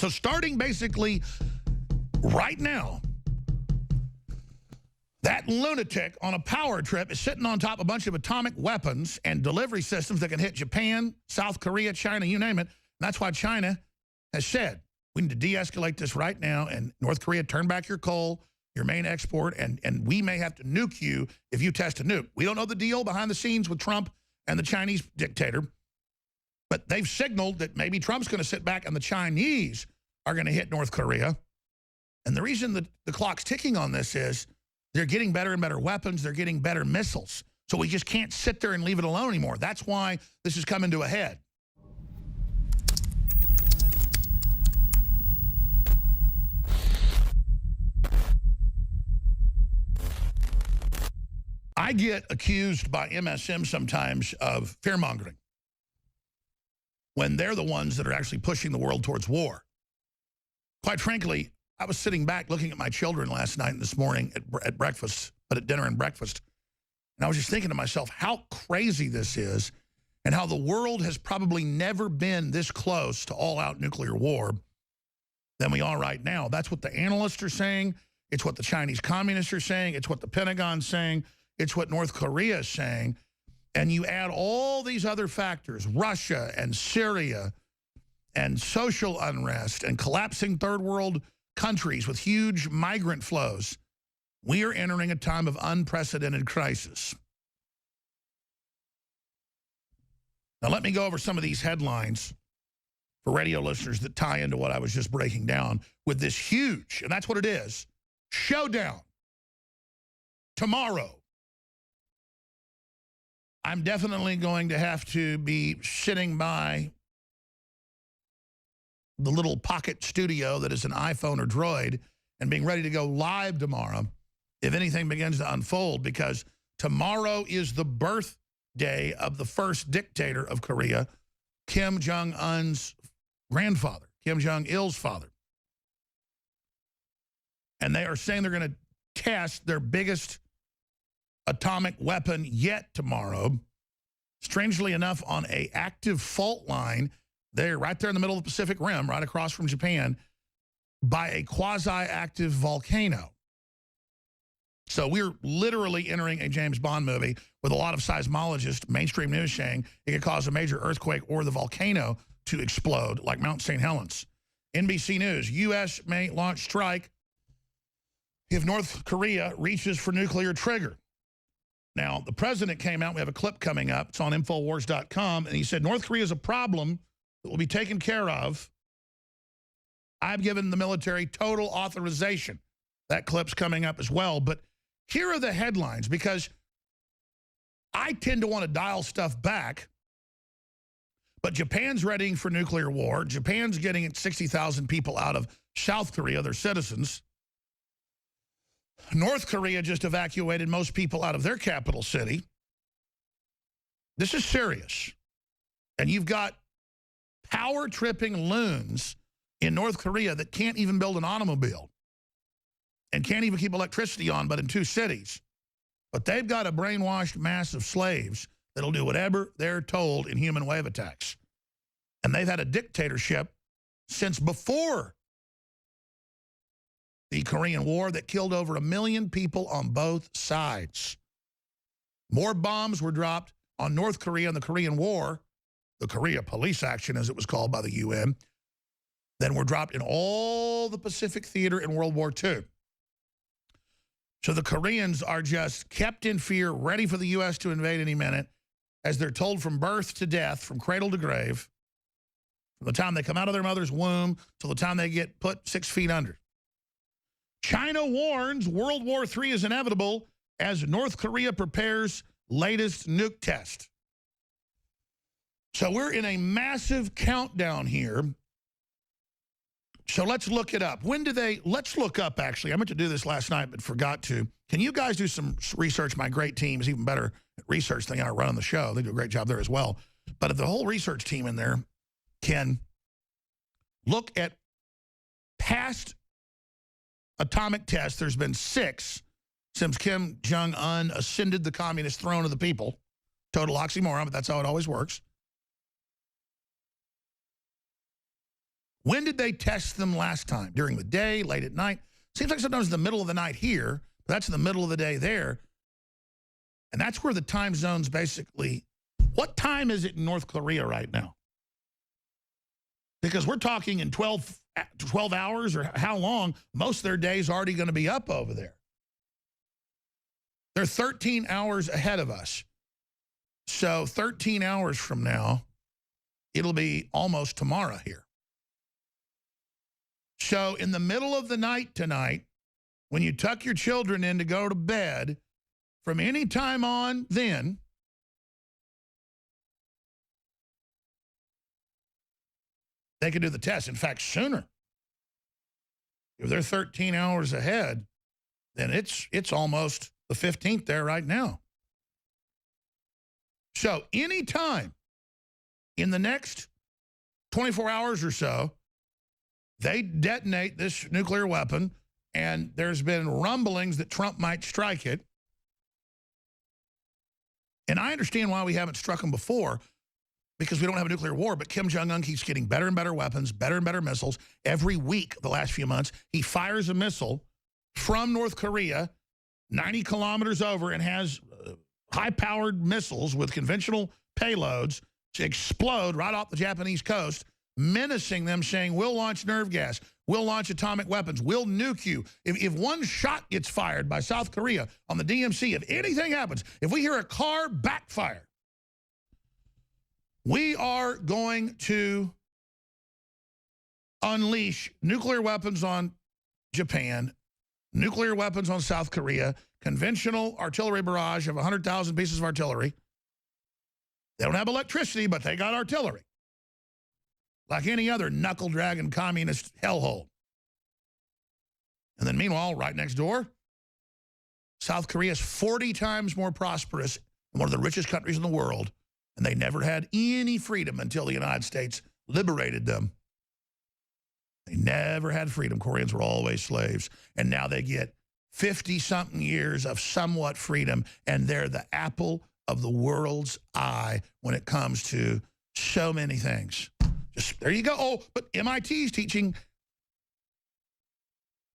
So starting basically right now, that lunatic on a power trip is sitting on top of a bunch of atomic weapons and delivery systems that can hit Japan, South Korea, China, you name it. And that's why China has said, we need to de-escalate this right now, and North Korea, turn back your coal, your main export, and we may have to nuke you if you test a nuke. We don't know the deal behind the scenes with Trump and the Chinese dictator, but they've signaled that maybe Trump's going to sit back and the Chinese are going to hit North Korea. And the reason that the clock's ticking on this is they're getting better and better weapons. They're getting better missiles. So we just can't sit there and leave it alone anymore. That's why this is coming to a head. I get accused by MSM sometimes of fear-mongering when they're the ones that are actually pushing the world towards war. Quite frankly, I was sitting back looking at my children last night and this morning at breakfast, but at dinner and breakfast, and I was just thinking to myself how crazy this is and how the world has probably never been this close to all-out nuclear war than we are right now. That's what the analysts are saying. It's what the Chinese communists are saying. It's what the Pentagon's saying. It's what North Korea is saying. And you add all these other factors, Russia and Syria and social unrest and collapsing third world countries with huge migrant flows, we are entering a time of unprecedented crisis. Now let me go over some of these headlines for radio listeners that tie into what I was just breaking down with this huge, and that's what it is, showdown tomorrow. I'm definitely going to have to be sitting by the little pocket studio that is an iPhone or Droid and being ready to go live tomorrow if anything begins to unfold, because tomorrow is the birthday of the first dictator of Korea, Kim Jong-un's grandfather, Kim Jong-il's father. And they are saying they're going to test their biggest atomic weapon yet tomorrow, strangely enough on a active fault line there, right there in the middle of the Pacific Rim, right across from Japan, by a quasi-active volcano. So we're literally entering a James Bond movie with a lot of seismologists, mainstream news saying it could cause a major earthquake or the volcano to explode like Mount St. Helens. NBC News, U.S. may launch strike if North Korea reaches for nuclear trigger. Now, the president came out, we have a clip coming up, it's on Infowars.com, and he said, North Korea is a problem that will be taken care of. I've given the military total authorization. That clip's coming up as well. But here are the headlines, because I tend to want to dial stuff back, but Japan's readying for nuclear war. Japan's getting 60,000 people out of South Korea, their citizens. North Korea just evacuated most people out of their capital city. This is serious. And you've got power-tripping loons in North Korea that can't even build an automobile and can't even keep electricity on, but in 2 cities. But they've got a brainwashed mass of slaves that'll do whatever they're told in human wave attacks. And they've had a dictatorship since before the Korean War that killed over 1 million people on both sides. More bombs were dropped on North Korea in the Korean War, the Korea Police Action as it was called by the UN, than were dropped in all the Pacific Theater in World War II. So the Koreans are just kept in fear, ready for the U.S. to invade any minute, as they're told from birth to death, from cradle to grave, from the time they come out of their mother's womb till the time they get put 6 feet under. China warns World War III is inevitable as North Korea prepares latest nuke test. So we're in a massive countdown here. So let's look it up. Let's look up, actually. I meant to do this last night, but forgot to. Can you guys do some research? My great team is even better at research than I run on the show. They do a great job there as well. But if the whole research team in there can look at past atomic tests, there's been 6 since Kim Jong-un ascended the communist throne of the people. Total oxymoron, but that's how it always works. When did they test them last time? During the day, late at night? Seems like sometimes in the middle of the night here, but that's in the middle of the day there. And that's where the time zones basically... What time is it in North Korea right now? Because we're talking in 12 hours or how long, most of their days already going to be up over there. They're 13 hours ahead of us. So 13 hours from now, it'll be almost tomorrow here. So in the middle of the night tonight, when you tuck your children in to go to bed, from any time on then, they can do the test. In fact, sooner. If they're 13 hours ahead, then it's almost the 15th there right now. So anytime in the next 24 hours or so, they detonate this nuclear weapon, and there's been rumblings that Trump might strike it. And I understand why we haven't struck them before, because we don't have a nuclear war, but Kim Jong-un keeps getting better and better weapons, better and better missiles. Every week, the last few months, he fires a missile from North Korea 90 kilometers over and has high-powered missiles with conventional payloads to explode right off the Japanese coast, menacing them, saying, we'll launch nerve gas, we'll launch atomic weapons, we'll nuke you. If one shot gets fired by South Korea on the DMZ, if anything happens, if we hear a car backfire, we are going to unleash nuclear weapons on Japan, nuclear weapons on South Korea, conventional artillery barrage of 100,000 pieces of artillery. They don't have electricity, but they got artillery. Like any other knuckle-dragging communist hellhole. And then meanwhile, right next door, South Korea is 40 times more prosperous and one of the richest countries in the world, and they never had any freedom until the United States liberated them. They never had freedom. Koreans were always slaves. And now they get 50-something years of somewhat freedom, and they're the apple of the world's eye when it comes to so many things. Just there you go. Oh, but MIT's teaching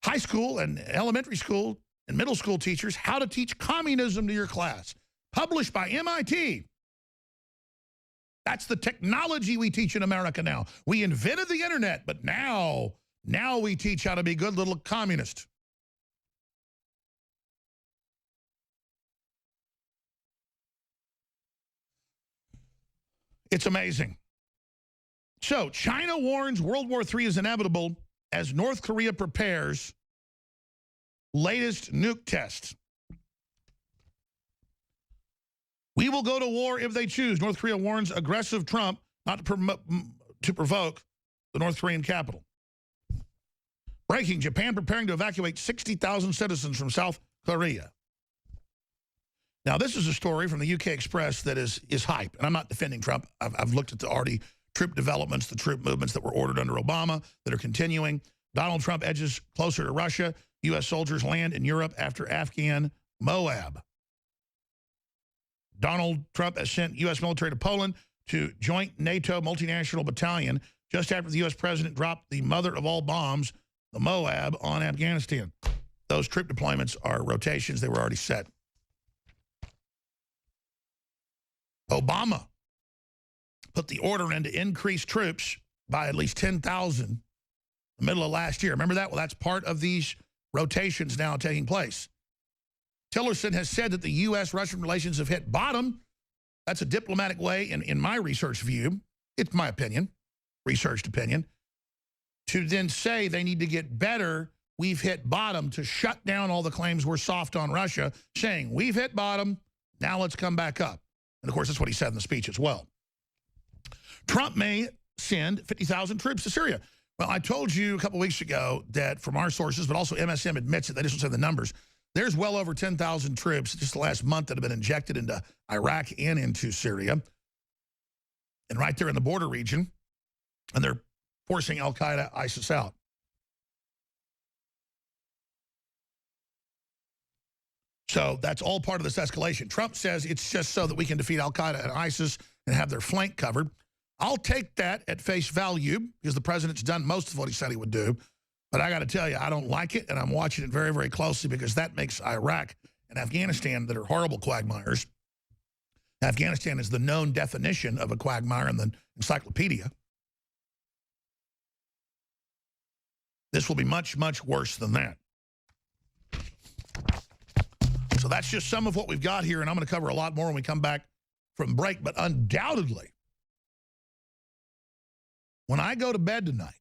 high school and elementary school and middle school teachers how to teach communism to your class. Published by MIT. That's the technology we teach in America now. We invented the internet, but now we teach how to be good little communists. It's amazing. So, China warns World War III is inevitable as North Korea prepares latest nuke test. We will go to war if they choose. North Korea warns aggressive Trump not to provoke the North Korean capital. Breaking, Japan preparing to evacuate 60,000 citizens from South Korea. Now, this is a story from the UK Express that is hype, and I'm not defending Trump. I've looked at the already troop developments, the troop movements that were ordered under Obama that are continuing. Donald Trump edges closer to Russia. U.S. soldiers land in Europe after Afghan Moab. Donald Trump has sent U.S. military to Poland to joint NATO multinational battalion just after the U.S. president dropped the mother of all bombs, the Moab, on Afghanistan. Those troop deployments are rotations. They were already set. Obama put the order in to increase troops by at least 10,000 in the middle of last year. Remember that? Well, that's part of these rotations now taking place. Tillerson has said that the U.S.-Russian relations have hit bottom. That's a diplomatic way, in my research view, it's my opinion, researched opinion, to then say they need to get better, we've hit bottom, to shut down all the claims we're soft on Russia, saying we've hit bottom, now let's come back up. And, of course, that's what he said in the speech as well. Trump may send 50,000 troops to Syria. Well, I told you a couple weeks ago that from our sources, but also MSM admits it, they just don't say the numbers, there's well over 10,000 troops just the last month that have been injected into Iraq and into Syria. And right there in the border region, and they're forcing al-Qaeda, ISIS out. So that's all part of this escalation. Trump says it's just so that we can defeat al-Qaeda and ISIS and have their flank covered. I'll take that at face value because the president's done most of what he said he would do. But I got to tell you, I don't like it, and I'm watching it very, very closely because that makes Iraq and Afghanistan, that are horrible quagmires. Afghanistan is the known definition of a quagmire in the encyclopedia. This will be much, much worse than that. So that's just some of what we've got here, and I'm going to cover a lot more when we come back from break. But undoubtedly, when I go to bed tonight,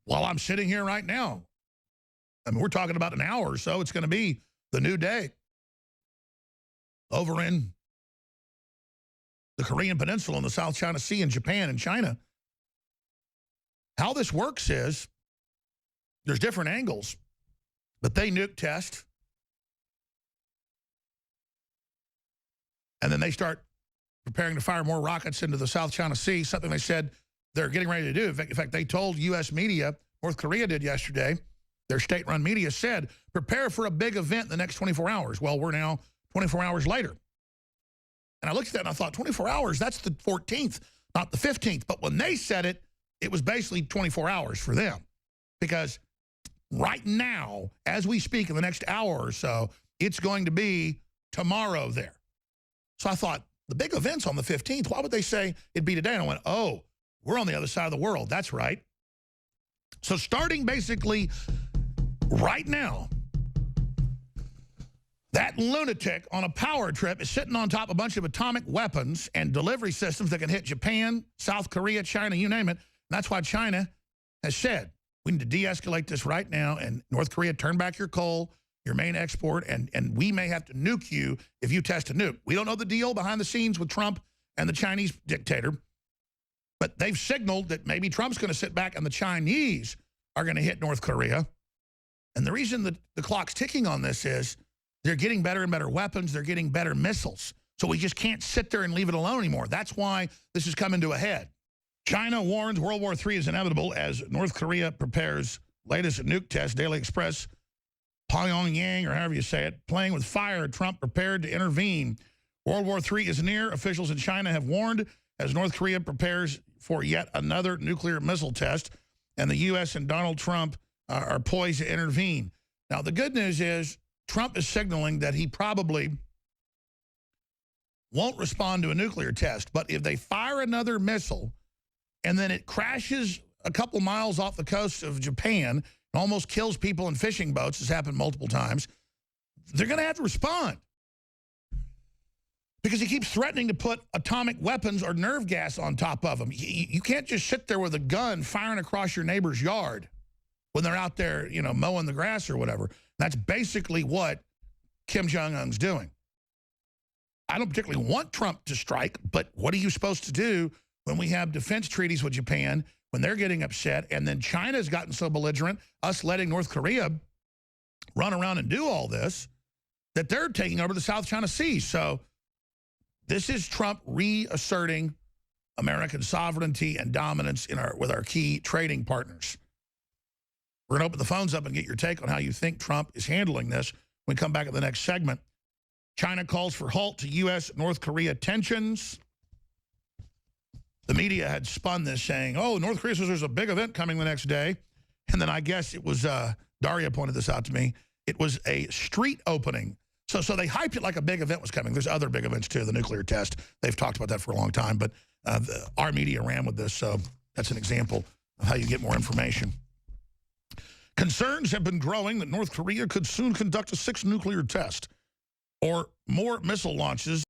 while I'm sitting here right now, I mean, we're talking about an hour or so, it's going to be the new day over in the Korean Peninsula and the South China Sea and Japan and China. How this works is there's different angles, but they nuke test, and then they start preparing to fire more rockets into the South China Sea, something they said they're getting ready to do. In fact, they told U.S. media, North Korea did yesterday, their state-run media said, prepare for a big event in the next 24 hours. Well, we're now 24 hours later. And I looked at that and I thought, 24 hours, that's the 14th, not the 15th. But when they said it, it was basically 24 hours for them. Because right now, as we speak in the next hour or so, it's going to be tomorrow there. So I thought, the big event's on the 15th. Why would they say it'd be today? And I went, oh, we're on the other side of the world. That's right. So starting basically right now, that lunatic on a power trip is sitting on top of a bunch of atomic weapons and delivery systems that can hit Japan, South Korea, China, you name it. And that's why China has said, we need to de-escalate this right now, and North Korea, turn back your coal, your main export, and we may have to nuke you if you test a nuke. We don't know the deal behind the scenes with Trump and the Chinese dictator, but they've signaled that maybe Trump's going to sit back and the Chinese are going to hit North Korea. And the reason that the clock's ticking on this is they're getting better and better weapons. They're getting better missiles. So we just can't sit there and leave it alone anymore. That's why this is coming to a head. China warns World War III is inevitable as North Korea prepares latest nuke test. Daily Express, Pyongyang, or however you say it, playing with fire. Trump prepared to intervene. World War III is near. Officials in China have warned as North Korea prepares for yet another nuclear missile test. And the U.S. and Donald Trump are poised to intervene. Now, the good news is Trump is signaling that he probably won't respond to a nuclear test. But if they fire another missile and then it crashes a couple miles off the coast of Japan and almost kills people in fishing boats, as happened multiple times, they're going to have to respond. Because he keeps threatening to put atomic weapons or nerve gas on top of them. You can't just sit there with a gun firing across your neighbor's yard when they're out there, you know, mowing the grass or whatever. That's basically what Kim Jong-un's doing. I don't particularly want Trump to strike, but what are you supposed to do when we have defense treaties with Japan, when they're getting upset, and then China's gotten so belligerent, us letting North Korea run around and do all this, that they're taking over the South China Sea. So this is Trump reasserting American sovereignty and dominance with our key trading partners. We're going to open the phones up and get your take on how you think Trump is handling this when we come back at the next segment. China calls for halt to U.S.-North Korea tensions. The media had spun this saying, oh, North Korea says there's a big event coming the next day. And then I guess it was, Daria pointed this out to me, it was a street opening. So they hyped it like a big event was coming. There's other big events, too, the nuclear test. They've talked about that for a long time, but our media ran with this, so that's an example of how you get more information. Concerns have been growing that North Korea could soon conduct a 6th nuclear test or more missile launches.